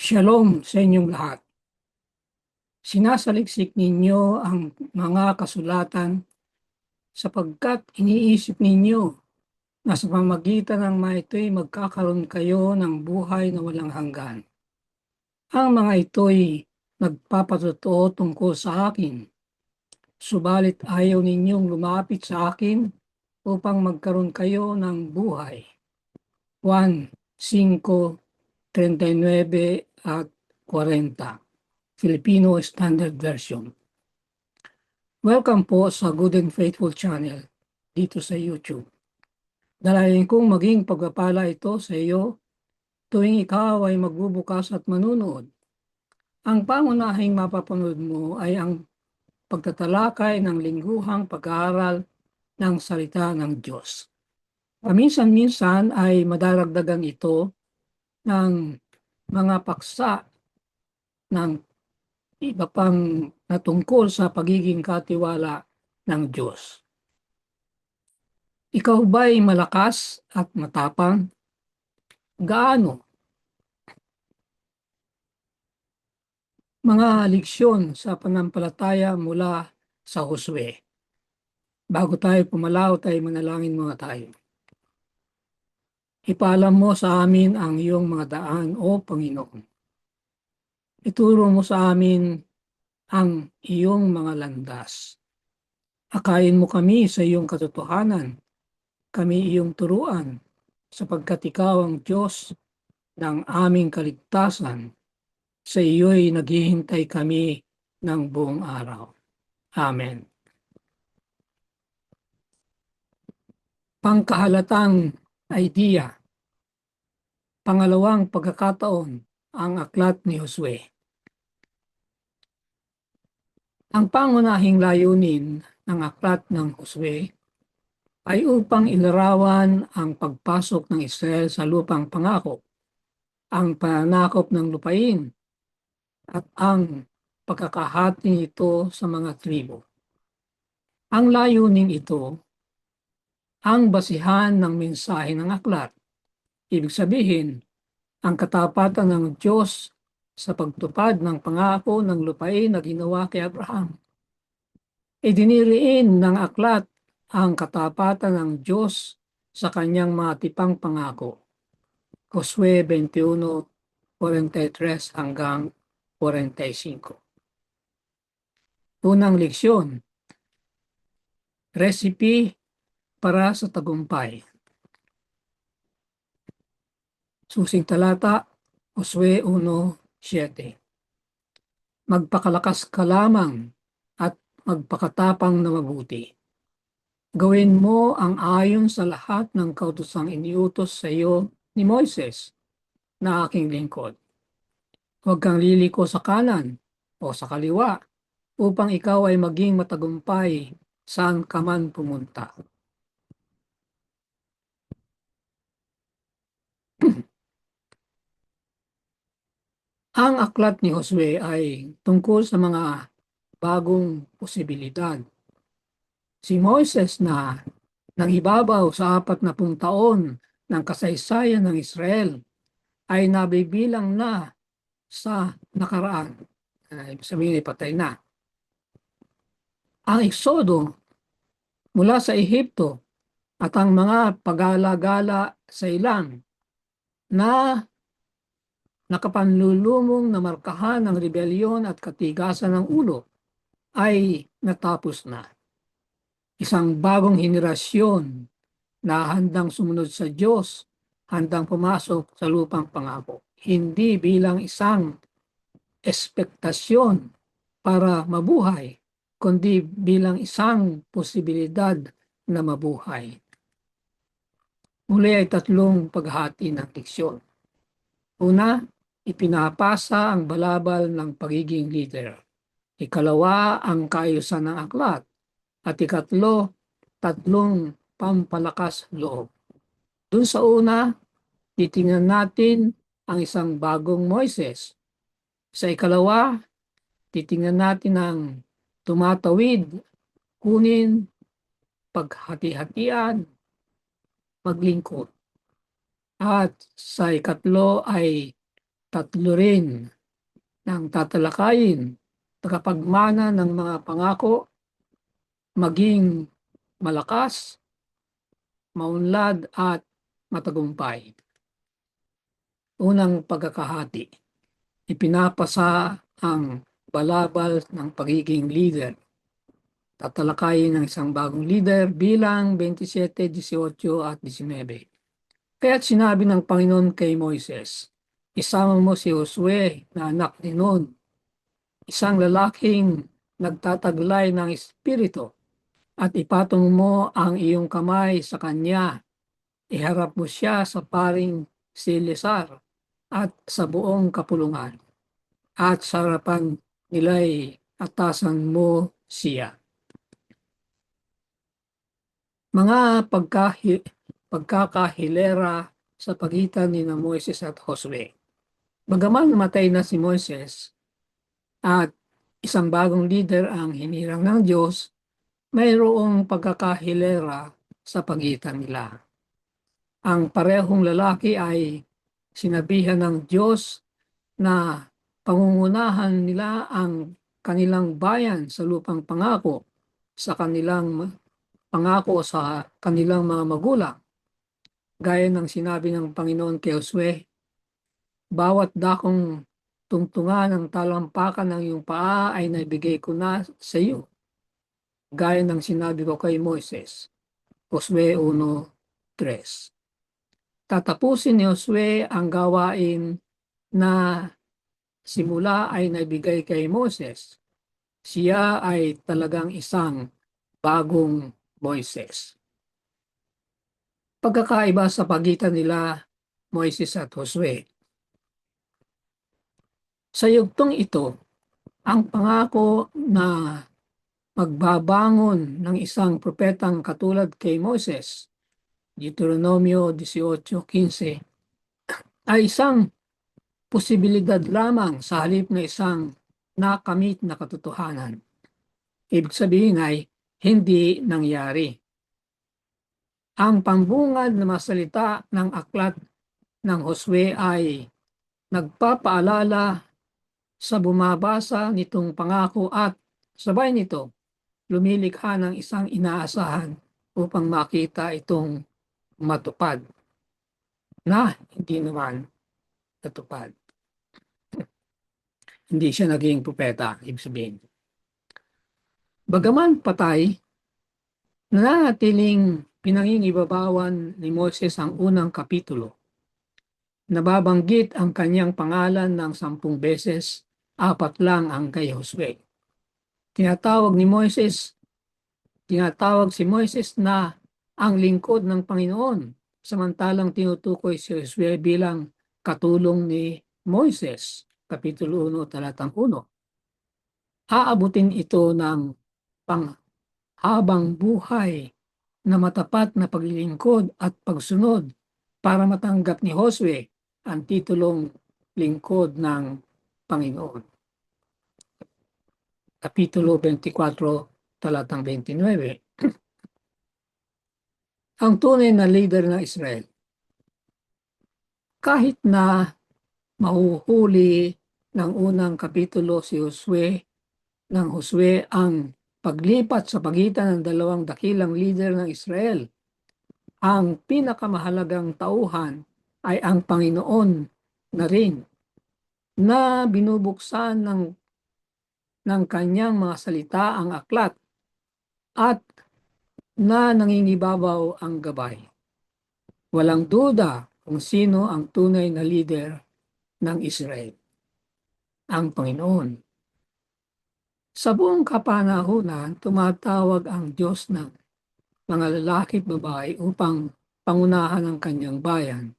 Shalom sa inyong lahat. Sinasaliksik ninyo ang mga kasulatan sapagkat iniisip ninyo na sa pamamagitan ng mga ito'y magkakaroon kayo ng buhay na walang hanggan. Ang mga ito'y nagpapatotoo tungkol sa akin, subalit ayaw ninyong lumapit sa akin upang magkaroon kayo ng buhay. Juan 5:39 at 40, Filipino Standard Version. Welcome po sa Good and Faithful Channel dito sa YouTube. Dalayan kong maging pagpapala ito sa iyo tuwing ikaw ay magbubukas at manunood. Ang pangunahing mapapanood mo ay ang pagtatalakay ng lingguhang pag-aaral ng salita ng Diyos. Paminsan-minsan ay madaragdagan ito ng mga paksa ng iba pang natungkol sa pagiging katiwala ng Diyos. Ikaw ba'y malakas at matapang? Gaano? Mga leksyon sa panampalataya mula sa Josue. Bago tayo pumalaw, tayo manalangin muna tayo. Ipaalam mo sa amin ang iyong mga daan, O Panginoon. Ituro mo sa amin ang iyong mga landas. Akayin mo kami sa iyong katotohanan, kami iyong turuan, sapagkat ikaw ang Diyos ng aming kaligtasan. Sa iyo'y naghihintay kami ng buong araw. Amen. Pangkahalatang idea. Pangalawang pagkakataon, ang aklat ni Josue. Ang pangunahing layunin ng aklat ng Josue ay upang ilarawan ang pagpasok ng Israel sa lupang pangako, ang pananakop ng lupain, at ang pagkakahati nito sa mga tribo. Ang layuning ito ang basihan ng mensahe ng aklat. Ibig sabihin, ang katapatan ng Diyos sa pagtupad ng pangako ng lupain na ginawa kay Abraham. Idiniriin ng aklat ang katapatan ng Diyos sa kanyang matipang pangako. Josue 21:43 hanggang 45. Unang leksyon, recipe para sa tagumpay. Susing talata, Josue 1:7. Magpakalakas ka lamang at magpakatapang na mabuti. Gawin mo ang ayon sa lahat ng kautosang iniutos sa iyo ni Moises na aking lingkod. Huwag kang liliko sa kanan o sa kaliwa upang ikaw ay maging matagumpay saan ka man pumunta. Ang aklat ni Josue ay tungkol sa mga bagong posibilidad. Si Moises na nangibabaw sa 40 taon ng kasaysayan ng Israel ay nabibilang na sa nakaraan. Ibig sabihin ay patay na. Ang eksodo mula sa Ehipto at ang mga pag-alagala sa ilang na nakapanlulumong na markahan ng rebelyon at katigasan ng ulo ay natapos na. Isang bagong henerasyon na handang sumunod sa Diyos, handang pumasok sa lupang pangako. Hindi bilang isang ekspektasyon para mabuhay, kundi bilang isang posibilidad na mabuhay. Muli ay 3 paghati ng leksyon. Una, ipinapasa ang balabal ng pagiging leader. Ikalawa, ang kaayusan ng aklat. At ikatlo, 3 pampalakas loob. Dun sa una, titingnan natin ang isang bagong Moises. Sa ikalawa, titingnan natin ang tumatawid, kunin, paghati-hatian, maglingkod. At sa ikatlo ay Tatlo rin ng tatalakayin, tagapagmana ng mga pangako, maging malakas, maunlad at matagumpay. Unang pagkakahati, ipinapasa ang balabal ng pagiging leader. Tatalakayin ng isang bagong leader bilang 27, 18 at 19. Kaya't sinabi ng Panginoon kay Moises, isama mo si Josue na anak ni Nun, isang lalaking nagtataglay ng espiritu, at ipatong mo ang iyong kamay sa kanya. Iharap mo siya sa paring si Eleazar at sa buong kapulungan, at sa harapan nila'y atasan mo siya. Mga pagkakahilera sa pagitan ni Moises at Josue. Bagaman namatay na si Moises at isang bagong leader ang hinirang ng Diyos, mayroong pagkakahilera sa pagitan nila. Ang parehong lalaki ay sinabihan ng Diyos na pangungunahan nila ang kanilang bayan sa lupang pangako, sa kanilang pangako sa kanilang mga magulang. Gaya ng sinabi ng Panginoon kay Josue, bawat dakong tungtungan ng talampakan ng iyong paa ay naibigay ko na sa iyo. Gaya ng sinabi ko kay Moises. Josue 1:3. Tatapusin ni Josue ang gawain na simula ay naibigay kay Moses. Siya ay talagang isang bagong Moises. Pagkakaiba sa pagitan nila, Moises at Josue. Sa yugtong ito, ang pangako na magbabangon ng isang propetang katulad kay Moses, Deuteronomio 18:15, ay isang posibilidad lamang sa halip na isang nakamit na katotohanan. Ibig sabihin ay hindi nangyari. Ang pambungad na masalita ng aklat ng Josue ay nagpapaalala sa bumabasa nitong pangako at sabay nito lumilikha ng isang inaasahan upang makita itong matupad na hindi naman natupad. Hindi siya naging propeta, ibig sabihin. Bagaman patay, nananatiling pinangingibabawan ni Moses ang unang kapitulo. Nababanggit ang kanyang pangalan ng 10 beses, 4 lang ang kay Josue. Tinatawag si Moises na ang lingkod ng Panginoon, samantalang tinutukoy si Josue bilang katulong ni Moises, Kapitulo 1, talatang 1. Aabutin ito ng panghabang buhay na matapat na paglilingkod at pagsunod para matanggap ni Josue ang titulong lingkod ng Panginoon. Kapitulo 24, talatang 29. Ang tunay na leader ng Israel. Kahit na mahuhuli ng unang kapitulo si Josue ang paglipat sa pagitan ng dalawang dakilang leader ng Israel, ang pinakamahalagang tauhan ay ang Panginoon na rin, na binubuksan ng kanyang mga salita ang aklat at na nangingibabaw ang gabay. Walang duda kung sino ang tunay na leader ng Israel, ang Panginoon. Sa buong kapanahunan, tumatawag ang Diyos ng mga lalaki at babae upang pangunahan ang kanyang bayan.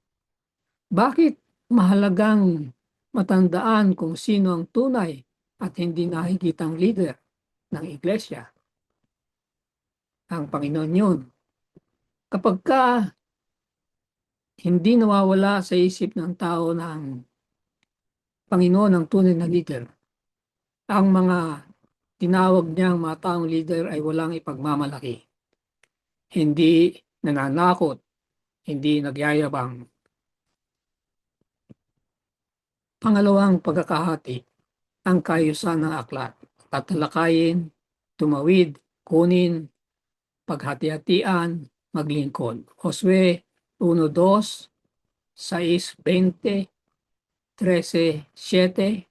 Bakit mahalagang matandaan kung sino ang tunay at hindi nakikitang leader ng iglesia? Ang Panginoon yun. Kapag hindi nawawala sa isip ng tao ng Panginoon ang tunay na leader, ang mga tinawag niyang mga taong leader ay walang ipagmamalaki. Hindi nananakot, hindi nagyayabang. Pangalawang pagkakahati, ang kaayusan ng aklat. Tatalakayin, tumawid, kunin, paghati-hatian, maglingkod. Josue 1:2, 6:20, 13:7,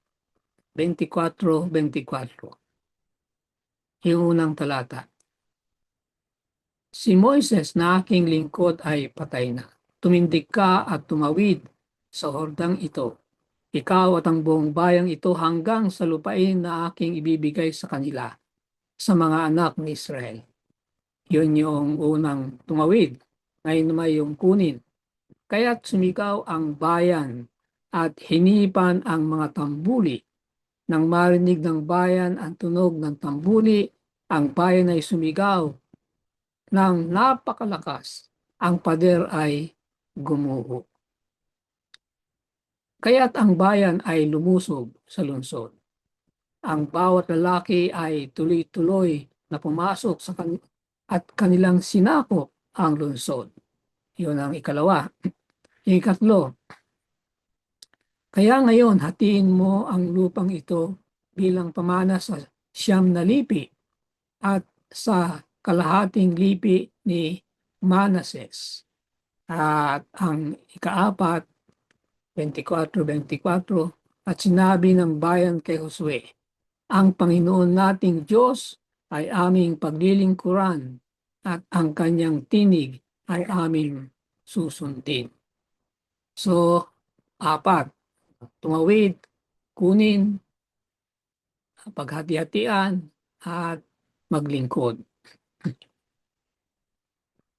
24:24. Yung unang talata. Si Moises na aking lingkod ay patay na. Tumindig ka at tumawid sa hordang ito. Ikaw at ang buong bayang ito hanggang sa lupain na aking ibibigay sa kanila, sa mga anak ni Israel. Yun yung unang tumawid. Ngayon naman yung kunin. Kaya't sumigaw ang bayan at hinipan ang mga tambuli. Nang marinig ng bayan ang tunog ng tambuli, ang bayan ay sumigaw ng napakalakas. Ang pader ay gumuho. Kaya't ang bayan ay lumusog sa lungsod. Ang bawat lalaki ay tuloy-tuloy na pumasok sa at kanilang sinakop ang lungsod. Yun ang ikalawa. Yung ikatlo, kaya ngayon hatiin mo ang lupang ito bilang pamana sa 9 lipi at sa kalahating lipi ni Manases. At ang ikaapat, 24:24, at sinabi ng bayan kay Josue, ang Panginoon nating Diyos ay aming paglilingkuran at ang kanyang tinig ay aming susundin. So, apat, tumawid, kunin, paghati-hatian, at maglingkod.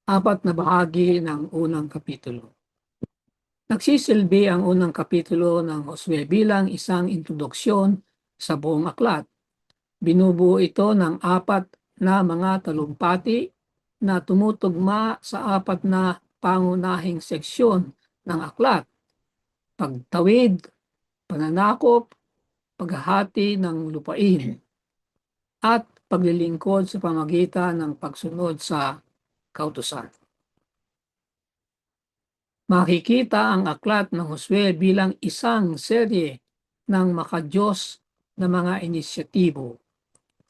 Apat na bahagi ng unang kapitulo. Nagsisilbi ang unang kapitulo ng Josue bilang isang introduksyon sa buong aklat. Binubuo ito ng apat na mga talumpati na tumutugma sa apat na pangunahing seksyon ng aklat. Pagtawid, pananakop, paghahati ng lupain, at paglilingkod sa pamagitan ng pagsunod sa kautusan. Makikita ang aklat ng Josue bilang isang serye ng makadiyos na mga inisyatibo.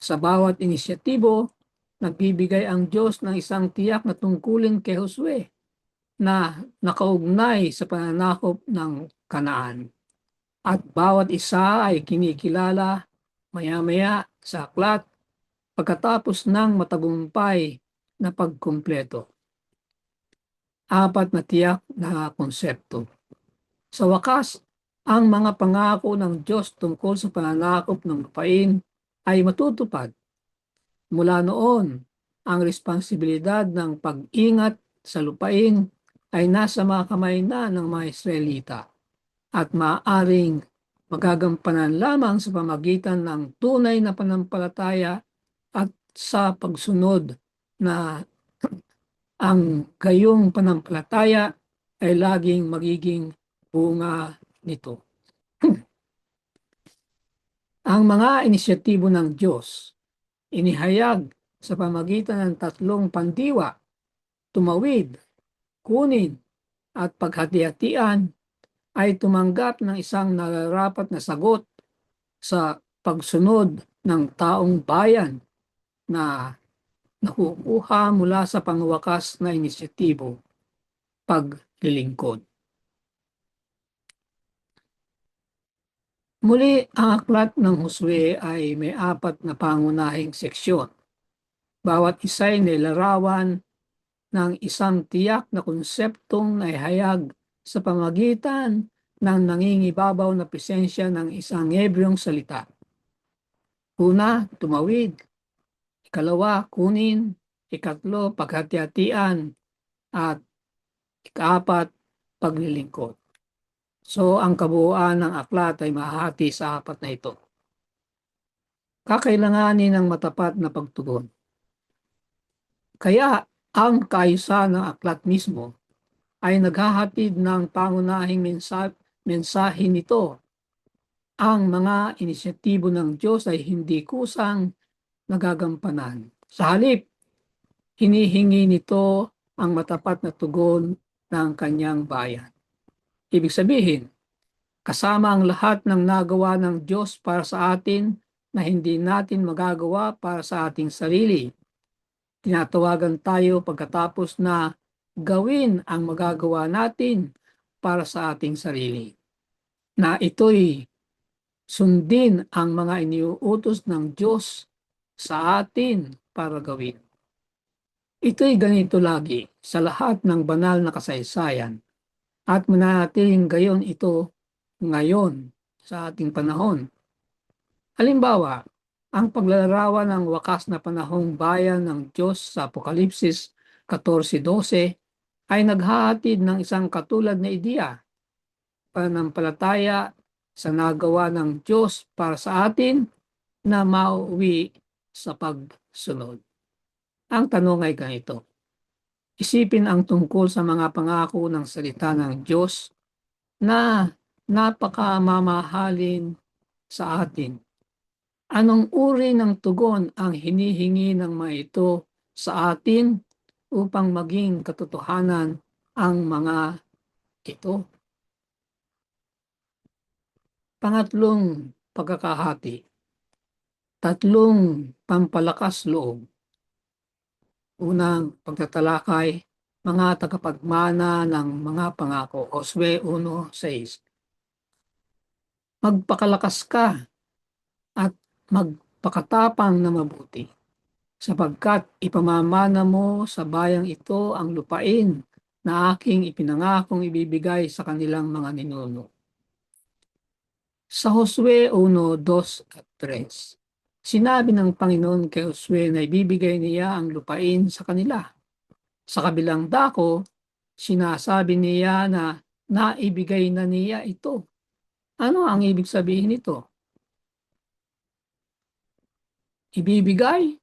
Sa bawat inisyatibo, nagbibigay ang Diyos ng isang tiyak na tungkulin kay Josue na nakaugnay sa pananakop ng Kanaan. At bawat isa ay kinikilala maya-maya sa aklat pagkatapos ng matagumpay na pagkumpleto. Apat na tiyak na konsepto. Sa wakas, ang mga pangako ng Diyos tungkol sa pananakop ng lupain ay matutupad. Mula noon, ang responsibilidad ng pag-ingat sa lupain ay nasa mga kamay na ng mga Israelita at maaaring magagampanan lamang sa pamagitan ng tunay na panampalataya at sa pagsunod na ang gayong panampalataya ay laging magiging bunga nito. Ang mga inisyatibo ng Diyos, inihayag sa pamagitan ng tatlong pandiwa, tumawid, kunin, at paghati-hatian, ay tumanggap ng isang nararapat na sagot sa pagsunod ng taong bayan na nakukuha mula sa pangwakas na inisyatibo, paglilingkod. Muli, ang aklat ng Josue ay may apat na pangunahing seksyon. Bawat isa ay nilarawan ng isang tiyak na konseptong naihayag sa pamagitan ng nangingibabaw na presensya ng isang Hebreong salita. Una, tumawid. Ikalawa, kunin. Ikatlo, paghati-hatian. At ikaapat, paglilingkod. So, ang kabuuan ng aklat ay mahati sa apat na ito. Kakailanganin ng matapat na pagtugon. Kaya, ang kaayusan ng aklat mismo ay naghahatid ng pangunahing mensahe nito. Ang mga inisyatibo ng Diyos ay hindi kusang nagagampanan. Sa halip, hinihingi nito ang matapat na tugon ng kanyang bayan. Ibig sabihin, kasama ang lahat ng nagawa ng Diyos para sa atin na hindi natin magagawa para sa ating sarili. Tinatawagan tayo pagkatapos na gawin ang magagawa natin para sa ating sarili, na ito'y sundin ang mga iniuutos ng Diyos sa atin para gawin. Ito'y ganito lagi sa lahat ng banal na kasaysayan at mananatiling gayon ito ngayon sa ating panahon. Halimbawa, ang paglalarawan ng wakas na panahong bayan ng Diyos sa Apokalipsis 14:12 ay naghahatid ng isang katulad na ideya, pananampalataya sa nagawa ng Diyos para sa atin na mauwi sa pagsunod. Ang tanong ay ganito: isipin ang tungkol sa mga pangako ng salita ng Diyos na napakamamahalin sa atin. Anong uri ng tugon ang hinihingi ng mga ito sa atin upang maging katotohanan ang mga ito? Pangatlong pagkakahati. Tatlong pampalakas loob. Unang pagtatalakay, mga tagapagmana ng mga pangako. Josue 1:6. Magpakalakas ka at magpakatapang na mabuti, sapagkat ipamamana mo sa bayang ito ang lupain na aking ipinangakong ibibigay sa kanilang mga ninuno. Sa Josue 1:2 at 3, sinabi ng Panginoon kay Josue na ibibigay niya ang lupain sa kanila. Sa kabilang dako, sinasabi niya na naibigay na niya ito. Ano ang ibig sabihin nito? Ibibigay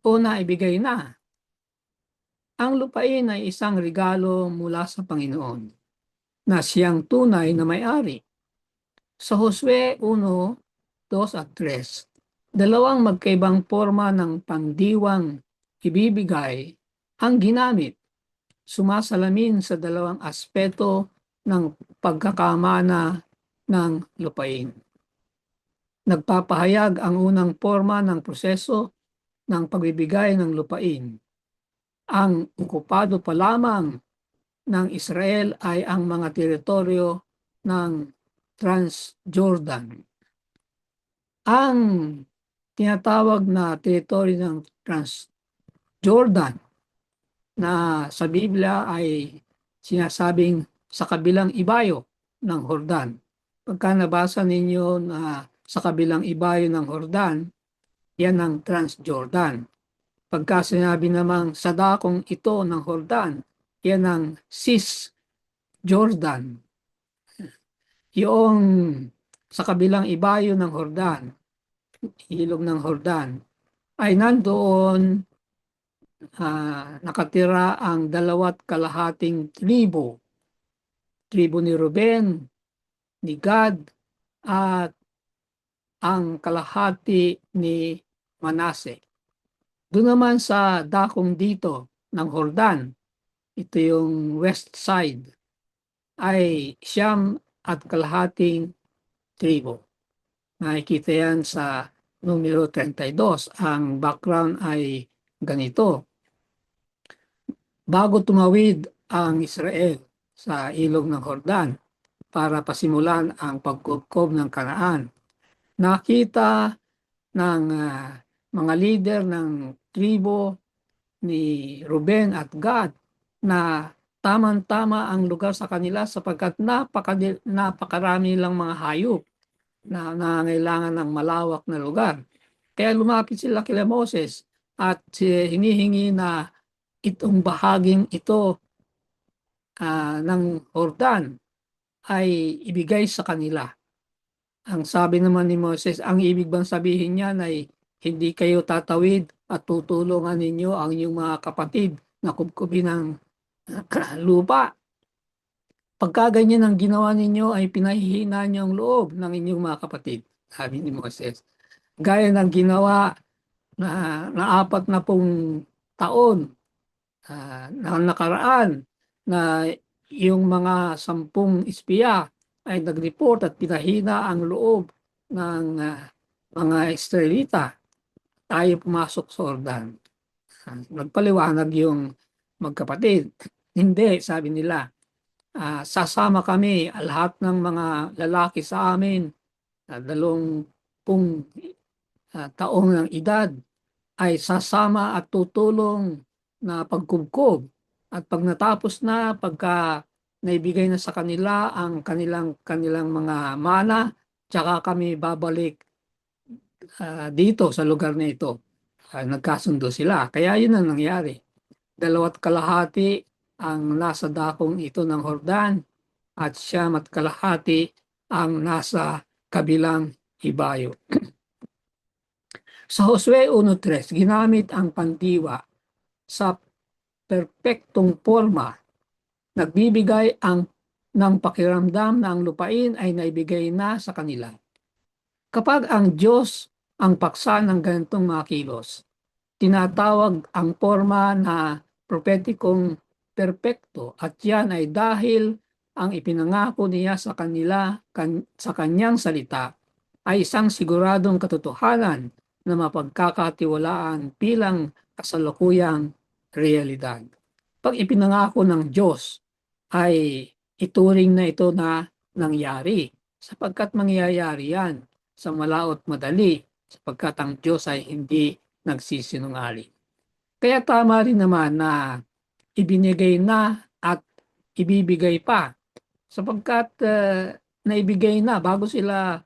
o naibigay na? Ang lupain ay isang regalo mula sa Panginoon na siyang tunay na may-ari. Sa Josue 1:2 at 3, dalawang magkaibang forma ng pandiwang ibibigay ang ginamit, sumasalamin sa dalawang aspeto ng pagkakamana ng lupain. Nagpapahayag ang unang forma ng proseso ng pagbibigay ng lupain. Ang okupado pa lamang ng Israel ay ang mga teritoryo ng Transjordan. Ang tinatawag na teritoryo ng Transjordan na sa Biblia ay sinasabing sa kabilang ibayo ng Jordan. Pagka nabasa ninyo na sa kabilang ibayo ng Jordan, yan ang Transjordan. Pagka sinabi namang sa dakong ito ng Jordan, yan ang Cisjordan. Yung sa kabilang ibayo ng Jordan, ilog ng Jordan, ay nandoon nakatira ang 2.5 tribo. Tribo ni Ruben, ni Gad, at ang kalahati ni Manase. Doon naman sa dakong dito ng Jordan, ito yung west side, ay 9.5 tribo. Nakikita yan sa numero 32. Ang background ay ganito. Bago tumawid ang Israel sa ilog ng Jordan para pasimulan ang pagkupkob ng Kanaan, nakita ng mga leader ng tribo ni Ruben at Gad na tamang-tama ang lugar sa kanila sapagkat napakarami lang mga hayop na nangangailangan ng malawak na lugar. Kaya lumapit sila kila Moses at hinihingi na itong bahaging ito ng Jordan ay ibigay sa kanila. Ang sabi naman ni Moses, ang ibig bang sabihin niyan ay hindi kayo tatawid at tutulungan ninyo ang inyong mga kapatid na kubkubin ng lupa. Pagka ganyan ang ginawa ninyo ay pinahihina niyo ang loob ng inyong mga kapatid, sabi ni Moses. Gaya ng ginawa na 40 taon na nakaraan na yung mga 10 espiya ay nag-report at pinahina ang loob ng mga Israelita, tayo pumasok sa Jordan. Nagpaliwanag yung magkapatid. Hindi, sabi nila, sasama kami, lahat ng mga lalaki sa amin, 20 taong ng edad, ay sasama at tutulong na pagkubkob. At pag natapos na, pagka naibigay na sa kanila ang kanilang mga mana, tsaka kami babalik dito sa lugar na ito. Nagkasundo sila. Kaya yun ang nangyari. 2.5 ang nasa dakong ito ng Hordan at 9.5 ang nasa kabilang ibayo. Sa Josue 1.3, ginamit ang pandiwa sa perpektong forma. Nagbibigay ng pakiramdam na ang lupain ay naibigay na sa kanila. Kapag ang Diyos ang paksa ng ganitong mga kilos, tinatawag ang forma na propetikong perpekto, at yan ay dahil ang ipinangako niya sa kanila sa kanyang salita ay isang siguradong katotohanan na mapagkakatiwalaan bilang kasalukuyang realidad. Pag ipinangako ng Diyos ay ituring na ito na nangyari, sapagkat mangyayari yan sa malaot madali, sapagkat ang Diyos ay hindi nagsisinungaling. Kaya tama rin naman na ibinigay na at ibibigay pa, sapagkat naibigay na bago sila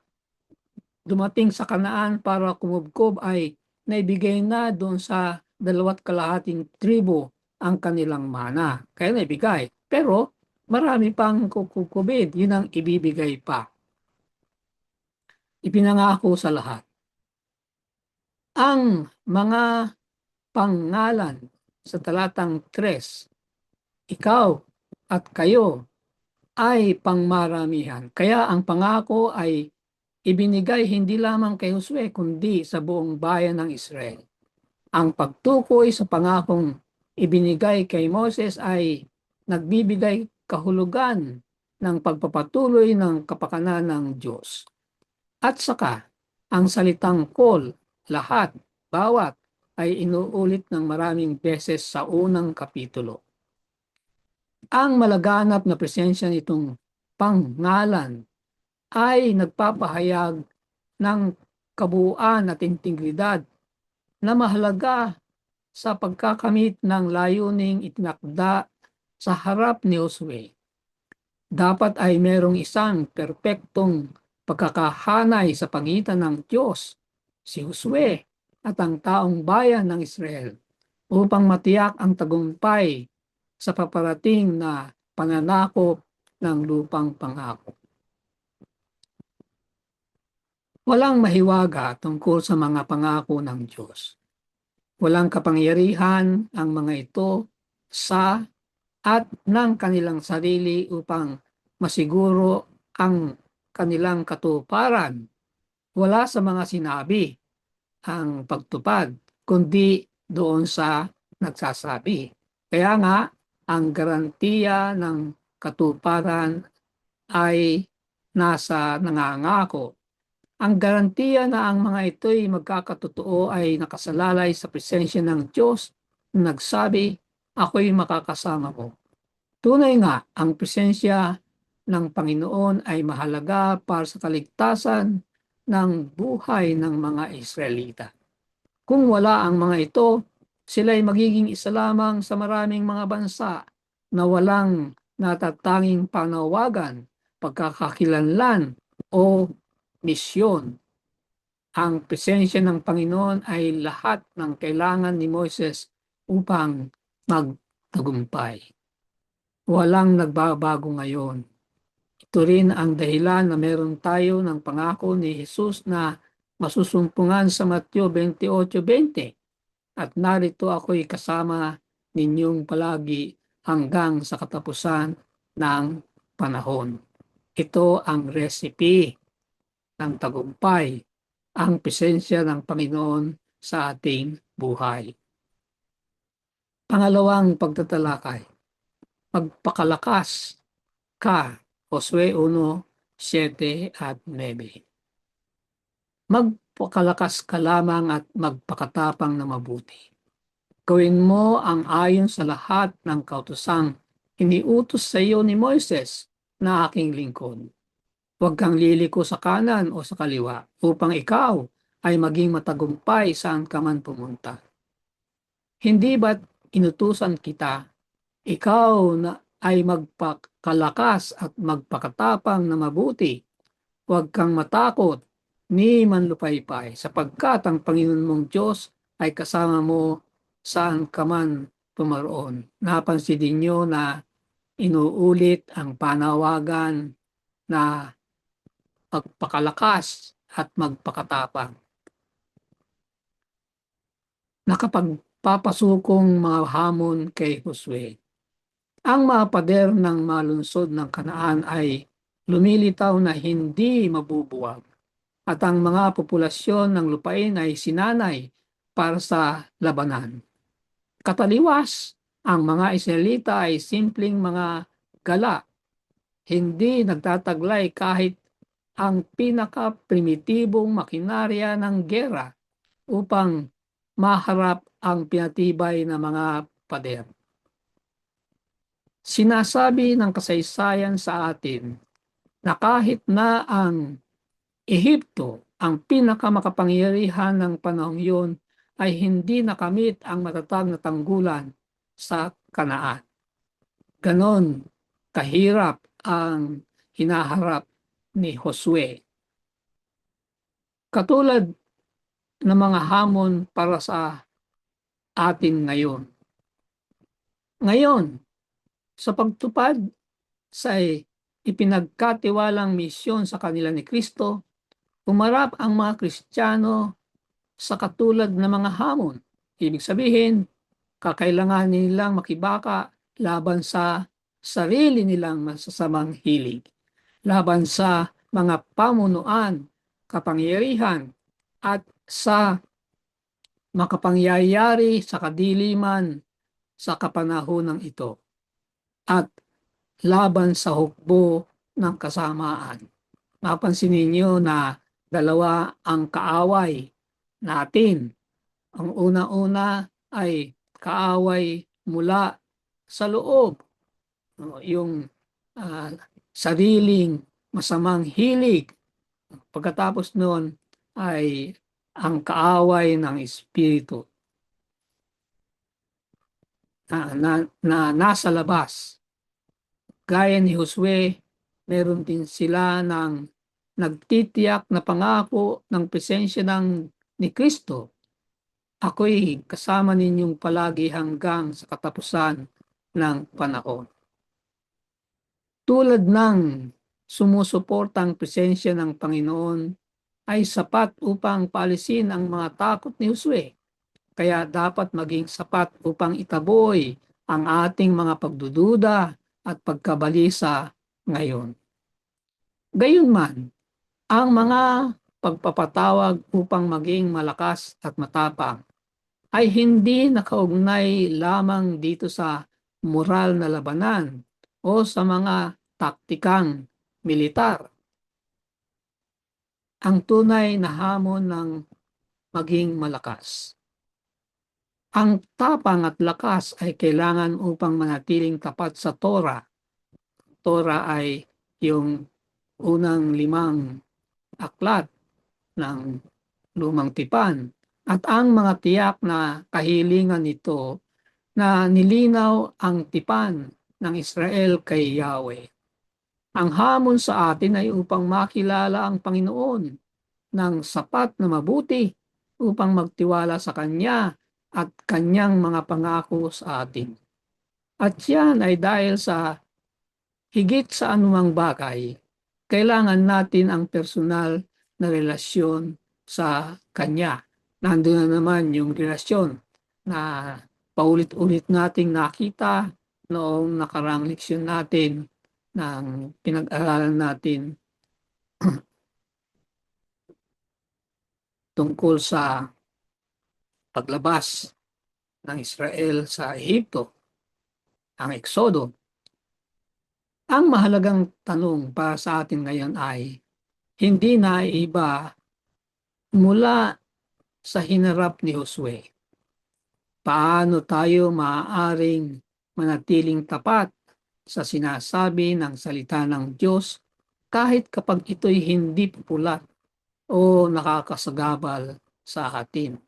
dumating sa Kanaan para kumubkob, ay naibigay na doon sa 2.5 tribo ang kanilang mana. Kaya naibigay. Pero marami pang kukubid, yun ang ibibigay pa. Ipinangako sa lahat. Ang mga pangalan sa talatang 3, ikaw at kayo ay pangmaramihan. Kaya ang pangako ay ibinigay hindi lamang kay Josue kundi sa buong bayan ng Israel. Ang pagtukoy sa pangakong ibinigay kay Moses ay nagbibigay kahulugan ng pagpapatuloy ng kapakanan ng Diyos. At saka, ang salitang kol, lahat, bawat, ay inuulit ng maraming beses sa unang kapitulo. Ang malaganap na presensya nitong pangalan ay nagpapahayag ng kabuuan at integridad na mahalaga sa pagkakamit ng layuning itinakda sa harap ni Josue. Dapat ay merong isang perpektong pagkakahanay sa pagitan ng Diyos, si Josue, at ang taong bayan ng Israel upang matiyak ang tagumpay sa paparating na pananakop ng lupang pangako. Walang mahiwaga tungkol sa mga pangako ng Diyos. Walang kapangyarihan ang mga ito sa at ng kanilang sarili upang masiguro ang kanilang katuparan. Wala sa mga sinabi ang pagtupad, kundi doon sa nagsasabi. Kaya nga, ang garantiya ng katuparan ay nasa nangangako. Ang garantiya na ang mga ito'y magkakatotoo ay nakasalalay sa presensya ng Diyos na nagsabi, ako'y makakasama mo. Tunay nga, ang presensya ng Panginoon ay mahalaga para sa kaligtasan ng buhay ng mga Israelita. Kung wala ang mga ito, sila'y magiging isa lamang sa maraming mga bansa na walang natatanging panawagan, pagkakakilanlan o misyon. Ang presensya ng Panginoon ay lahat ng kailangan ni Moises upang magtagumpay. Walang nagbabago ngayon. Ito rin ang dahilan na meron tayo ng pangako ni Jesus na masusumpungan sa Mateo 28:20. At narito ako'y kasama ninyong palagi hanggang sa katapusan ng panahon. Ito ang recipe ng tagumpay, ang presensya ng Panginoon sa ating buhay. Pangalawang pagtatalakay, magpakalakas ka, Josue 1, 7 at 9. Magpakalakas ka lamang at magpakatapang na mabuti. Gawin mo ang ayon sa lahat ng kautosang iniutos sa iyo ni Moises na aking lingkod. Huwag kang liliko sa kanan o sa kaliwa upang ikaw ay maging matagumpay saan ka man pumunta. Hindi ba't inutusan kita, ikaw na ay magpakalakas at magpakatapang na mabuti? Huwag kang matakot ni manlupaypay sapagkat ang Panginoon mong Diyos ay kasama mo saan ka man pumaroon. Napansin ninyo na inuulit ang panawagan na magpakalakas at magpakatapang. Nakapagpapasukong mga hamon kay Josue. Ang mga pader ng malunsod ng Kanaan ay lumilitaw na hindi mabubuwag at ang mga populasyon ng lupain ay sinanay para sa labanan. Kataliwas, ang mga Israelita ay simpleng mga gala, hindi nagtataglay kahit ang pinaka-primitibong makinarya ng gera upang maharap ang pinatibay na mga pader. Sinasabi ng kasaysayan sa atin na kahit na ang Ehipto, ang pinakamakapangyarihan ng panahong yun, ay hindi nakamit ang matatag na tanggulan sa Kanaan. Ganon kahirap ang hinaharap ni Josue. Katulad ng mga hamon para sa atin ngayon. Ngayon, sa pagtupad sa ipinagkatiwalang misyon sa kanila ni Kristo, umarap ang mga Kristiyano sa katulad ng mga hamon. Ibig sabihin, kakailangan nilang makibaka laban sa sarili nilang masasamang hilig, laban sa mga pamunuan, kapangyarihan, at sa makapangyayari sa kadiliman sa kapanahonang ito, at laban sa hukbo ng kasamaan. Napansin ninyo na dalawa ang kaaway natin. Ang una-una ay kaaway mula sa loob, yung sariling masamang hilig. Pagkatapos noon ay ang kaaway ng espiritu na nasa labas. Gaya ni Josue, meron din sila ng nagtitiyak na pangako ng presensya ni Kristo. Ako'y kasama ninyong palagi hanggang sa katapusan ng panahon. Tulad ng sumusuportang presensya ng Panginoon ay sapat upang paalisin ang mga takot ni Josue. Kaya dapat maging sapat upang itaboy ang ating mga pagdududa at pagkabalisa ngayon. Gayunman, ang mga pagpapatawag upang maging malakas at matapang ay hindi nakaugnay lamang dito sa moral na labanan o sa mga taktikang militar. Ang tunay na hamon ng maging malakas. Ang tapang at lakas ay kailangan upang manatiling tapat sa Torah. Torah ay yung unang 5 aklat ng Lumang Tipan at ang mga tiyak na kahilingan nito na nilinaw ang tipan ng Israel kay Yahweh. Ang hamon sa atin ay upang makilala ang Panginoon ng sapat na mabuti upang magtiwala sa Kanya at Kanyang mga pangako sa atin. At yan ay dahil sa higit sa anumang bagay, kailangan natin ang personal na relasyon sa Kanya. Nandun na naman yung relasyon na paulit-ulit nating nakita noong nakarang leksyon natin ng pinag-aralan natin tungkol sa paglabas ng Israel sa Ehipto, ang Exodo. Ang mahalagang tanong para sa atin ngayon ay hindi na iba mula sa hinarap ni Josue. Paano tayo maaaring manatiling tapat sa sinasabi ng salita ng Diyos kahit kapag ito'y hindi popular o nakakasagabal sa atin?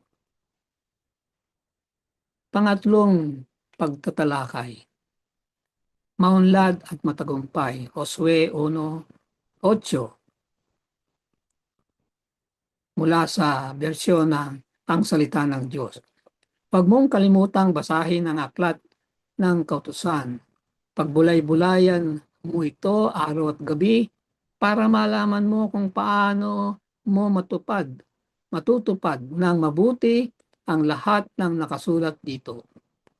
Pangatlong pagtatalakay, maunlad at matagumpay, Josue 1:8, mula sa bersyon ng Ang Salita ng Diyos. Huwag mong kalimutang basahin ang aklat ng kautusan. Pagbulay-bulayan mo ito araw at gabi para malaman mo kung paano mo matutupad ng mabuti ang lahat ng nakasulat dito.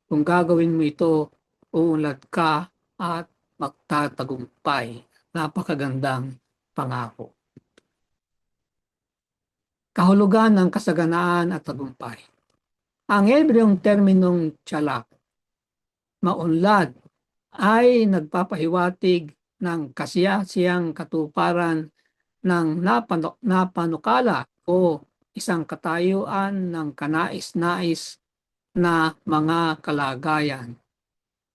Kung gagawin mo ito, uunlad ka at magtatagumpay. Napakagandang pangako. Kahulugan ng kasaganaan at tagumpay. Ang Hebrewong terminong tsalak, maunlad, ay nagpapahiwatig ng kasiyasiyang katuparan ng napanukala o isang katayuan ng kanais-nais na mga kalagayan.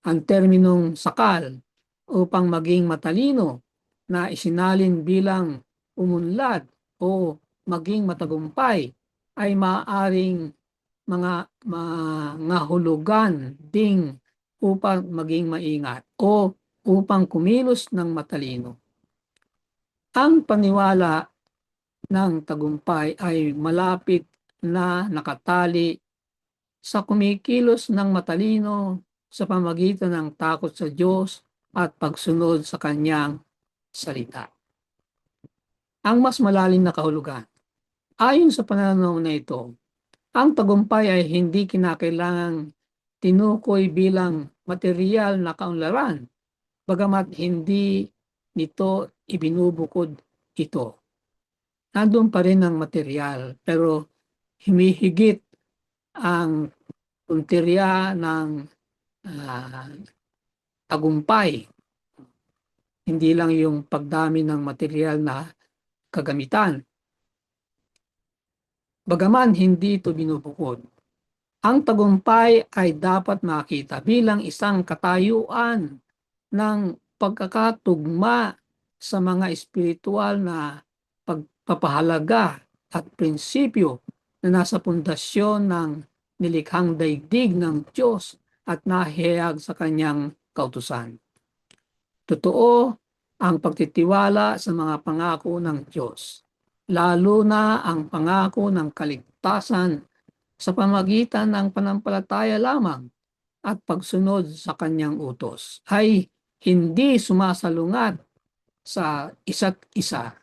Ang terminong sakal upang maging matalino na isinalin bilang umunlad o maging matagumpay ay maaaring mga hulugan ding upang maging maingat o upang kumilos ng matalino. Ang paniwala ng tagumpay ay malapit na nakatali sa kumikilos ng matalino sa pamagitan ng takot sa Diyos at pagsunod sa kanyang salita. Ang mas malalim na kahulugan. Ayon sa pananaw na ito, ang tagumpay ay hindi kinakailangang tinukoy bilang material na kaunlaran, bagamat hindi nito ibinubukod ito. Nandun pa rin ang material, pero humihigit ang punteriya ng tagumpay. Hindi lang yung pagdami ng material na kagamitan. Bagaman hindi ito binubukod, ang tagumpay ay dapat makita bilang isang katayuan ng pagkakatugma sa mga espiritual na pagpapahalaga at prinsipyo na nasa pundasyon ng nilikhang daigdig ng Diyos at nahihayag sa kanyang kautusan. Totoo ang pagtitiwala sa mga pangako ng Diyos, lalo na ang pangako ng kaligtasan sa pamagitan ng panampalataya lamang at pagsunod sa kanyang utos ay hindi sumasalungat sa isa't isa.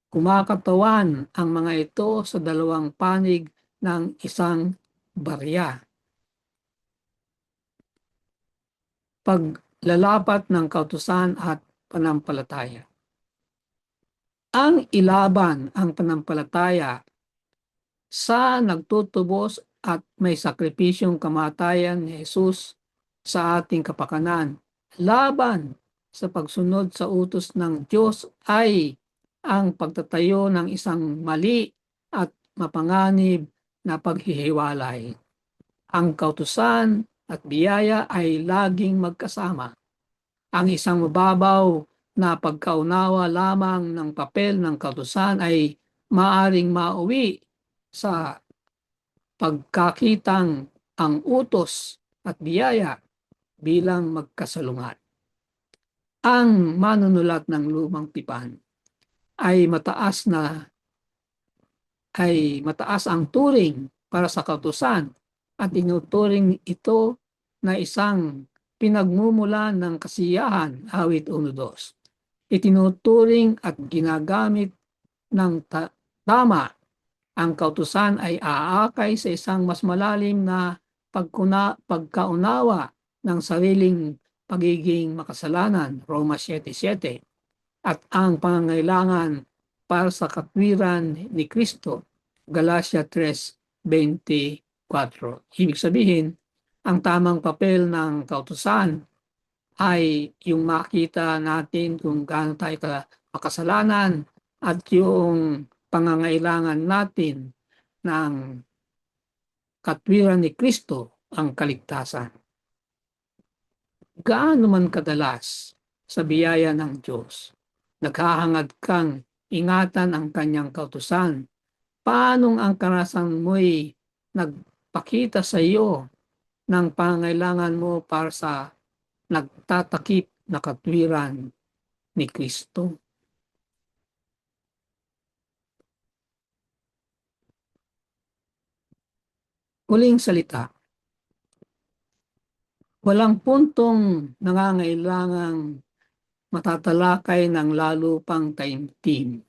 Kumakatawan ang mga ito sa dalawang panig ng isang barya. Paglalapat ng kautusan at panampalataya. Ang ilaban ang panampalataya sa nagtutubos at may sakripisyong kamatayan ni Jesus sa ating kapakanan. Laban sa pagsunod sa utos ng Diyos ay ang pagtatayo ng isang mali at mapanganib na paghihiwalay. Ang kautusan at biyaya ay laging magkasama. Ang isang mababaw na pagkaunawa lamang ng papel ng kautusan ay maaring mauwi sa pagkakitang ang utos at biyaya bilang magkasalungat. Ang manunulat ng lumang tipan ay mataas ang turing para sa kautusan at inuturing ito na isang pinagmumulan ng kasiyahan, awit 1:2. Itinuturing at ginagamit ng tama. Ang kautusan ay aakay sa isang mas malalim na pagkaunawa ng sariling pagiging makasalanan, Roma 7:7, at ang pangangailangan para sa katwiran ni Kristo, Galatia 3:24. Ibig sabihin, ang tamang papel ng kautusan ay yung makita natin kung gaano tayo makasalanan at yung pangangailangan natin ng katwiran ni Kristo ang kaligtasan. Gaano man kadalas sa biyaya ng Diyos, naghahangad kang ingatan ang kanyang kautusan. Paanong ang karasan mo'y nagpakita sa iyo ng pangailangan mo para sa nagtatakip na katwiran ni Kristo? Huling salita, walang puntong nangangailangang matatalakay ng lalo pang taimtim,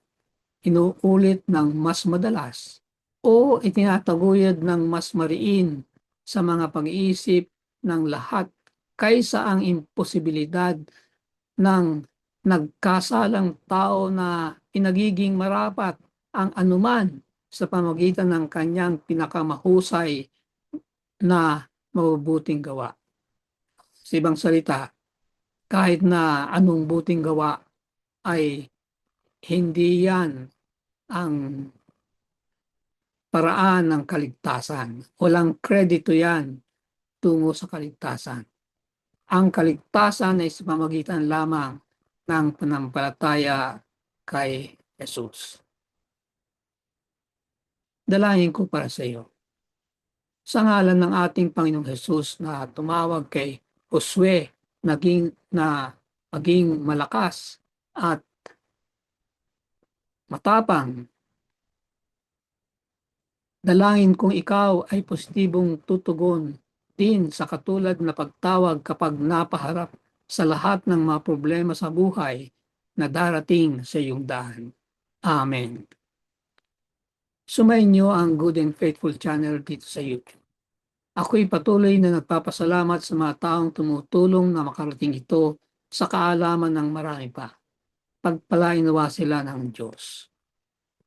inuulit ng mas madalas, o itinataguyod ng mas mariin sa mga pag-iisip ng lahat kaysa ang imposibilidad ng nagkasalang tao na pinagiging marapat ang anuman sa pamamagitan ng kanyang pinakamahusay na mabubuting gawa. Sa ibang salita, kahit na anong buting gawa ay hindi yan ang paraan ng kaligtasan. Walang kredito yan tungo sa kaligtasan. Ang kaligtasan ay sa pamamagitan lamang ng panampalataya kay Jesus. Dalangin ko para sa iyo. Sa ngalan ng ating Panginoong Jesus na tumawag kay Josue maging malakas at matapang, dalangin kung ikaw ay positibong tutugon din sa katulad na pagtawag kapag napaharap sa lahat ng mga problema sa buhay na darating sa iyong daan. Amen. Sumayin niyo ang Good and Faithful channel dito sa YouTube. Ako'y patuloy na nagpapasalamat sa mga taong tumutulong na makarating ito sa kaalaman ng marami pa. Pagpalain nawa sila ng Diyos.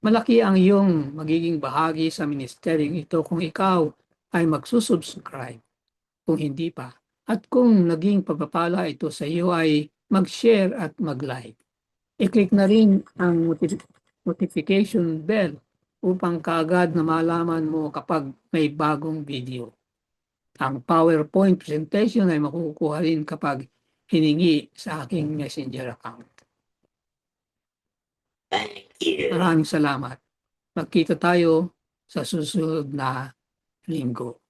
Malaki ang iyong magiging bahagi sa ministeryong ito kung ikaw ay magsusubscribe, kung hindi pa. At kung naging pagpapala ito sa iyo ay mag-share at mag-like. I-click na rin ang notification bell upang kaagad na malaman mo kapag may bagong video. Ang PowerPoint presentation ay makukuha rin kapag hiningi sa aking messenger account. Maraming salamat. Magkita tayo sa susunod na linggo.